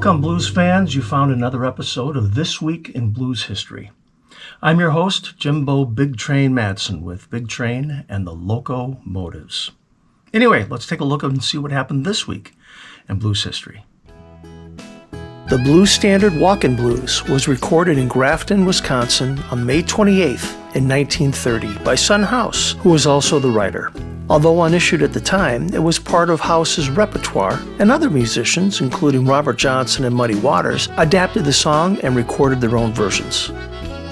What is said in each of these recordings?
Welcome, blues fans. You found another episode of This Week in Blues History. I'm your host, Jimbo Big Train Madsen with Big Train and the Locomotives. Anyway, let's take a look and see what happened this week in blues history. The blues standard Walkin' Blues was recorded in Grafton, Wisconsin on May 28th in 1930 by Son House, who was also the writer. Although unissued at the time, it was part of House's repertoire, and other musicians, including Robert Johnson and Muddy Waters, adapted the song and recorded their own versions.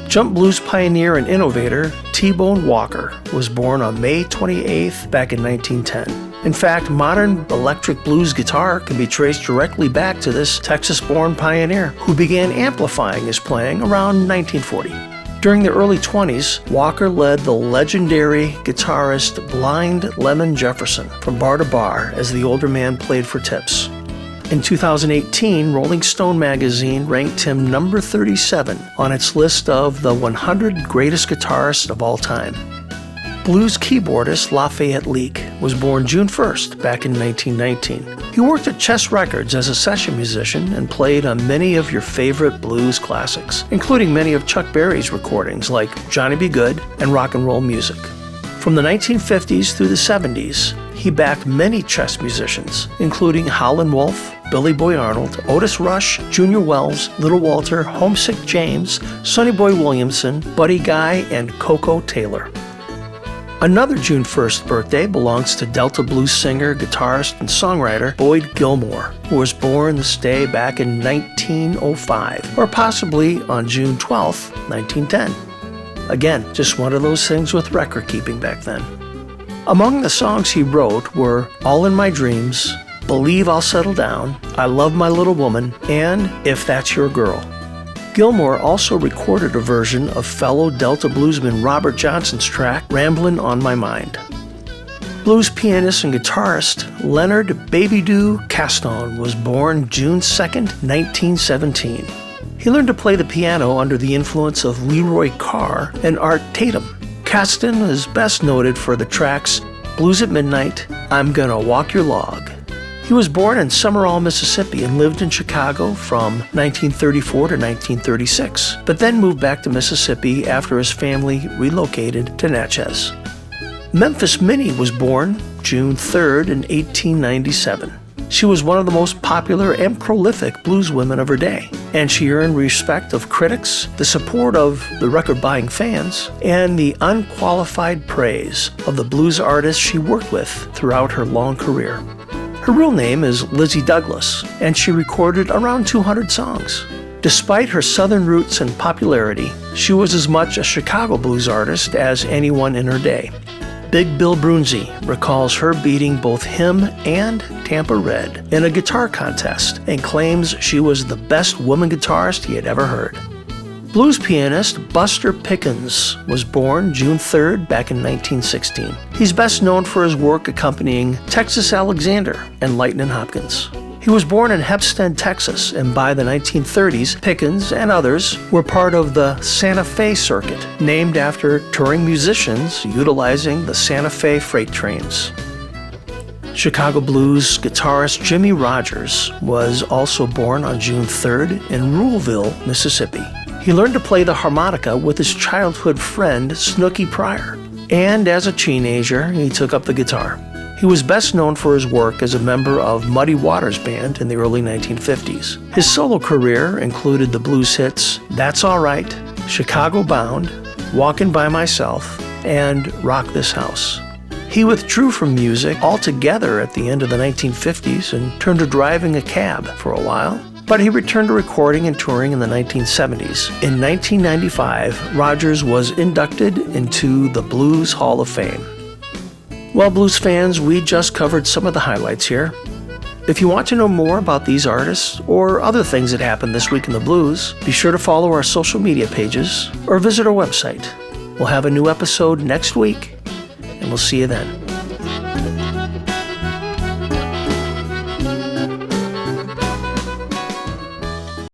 Jump blues pioneer and innovator T-Bone Walker was born on May 28th back in 1910. In fact, modern electric blues guitar can be traced directly back to this Texas-born pioneer who began amplifying his playing around 1940. During the early 20s, Walker led the legendary guitarist Blind Lemon Jefferson from bar to bar as the older man played for tips. In 2018, Rolling Stone magazine ranked him number 37 on its list of the 100 greatest guitarists of all time. Blues keyboardist Lafayette Leake was born June 1st back in 1919. He worked at Chess Records as a session musician and played on many of your favorite blues classics, including many of Chuck Berry's recordings like Johnny B. Goode and Rock and Roll Music. From the 1950s through the 70s, he backed many Chess musicians, including Howlin' Wolf, Billy Boy Arnold, Otis Rush, Junior Wells, Little Walter, Homesick James, Sonny Boy Williamson, Buddy Guy, and Coco Taylor. Another June 1st birthday belongs to Delta blues singer, guitarist, and songwriter Boyd Gilmore, who was born this day back in 1905, or possibly on June 12th, 1910. Again, just one of those things with record keeping back then. Among the songs he wrote were All in My Dreams, Believe I'll Settle Down, I Love My Little Woman, and If That's Your Girl. Gilmore also recorded a version of fellow Delta bluesman Robert Johnson's track, Ramblin' on My Mind. Blues pianist and guitarist Leonard Baby Doo Caston was born June 2nd, 1917. He learned to play the piano under the influence of Leroy Carr and Art Tatum. Caston is best noted for the tracks Blues at Midnight, I'm Gonna Walk Your Log. He was born in Summerall, Mississippi and lived in Chicago from 1934 to 1936, but then moved back to Mississippi after his family relocated to Natchez. Memphis Minne was born June 3rd in 1897. She was one of the most popular and prolific blues women of her day, and she earned respect of critics, the support of the record-buying fans, and the unqualified praise of the blues artists she worked with throughout her long career. Her real name is Lizzie Douglas, and she recorded around 200 songs. Despite her southern roots and popularity, she was as much a Chicago blues artist as anyone in her day. Big Bill Brunzi recalls her beating both him and Tampa Red in a guitar contest and claims she was the best woman guitarist he had ever heard. Blues pianist Buster Pickens was born June 3rd back in 1916. He's best known for his work accompanying Texas Alexander and Lightnin' Hopkins. He was born in Hempstead, Texas, and by the 1930s, Pickens and others were part of the Santa Fe circuit, named after touring musicians utilizing the Santa Fe freight trains. Chicago blues guitarist Jimmy Rogers was also born on June 3rd in Ruleville, Mississippi. He learned to play the harmonica with his childhood friend Snooky Pryor, and as a teenager, he took up the guitar. He was best known for his work as a member of Muddy Waters Band in the early 1950s. His solo career included the blues hits That's All Right, Chicago Bound, Walkin' by Myself, and Rock This House. He withdrew from music altogether at the end of the 1950s and turned to driving a cab for a while. But he returned to recording and touring in the 1970s. In 1995, Rogers was inducted into the Blues Hall of Fame. Well, blues fans, we just covered some of the highlights here. If you want to know more about these artists or other things that happened this week in the blues, be sure to follow our social media pages or visit our website. We'll have a new episode next week, and we'll see you then.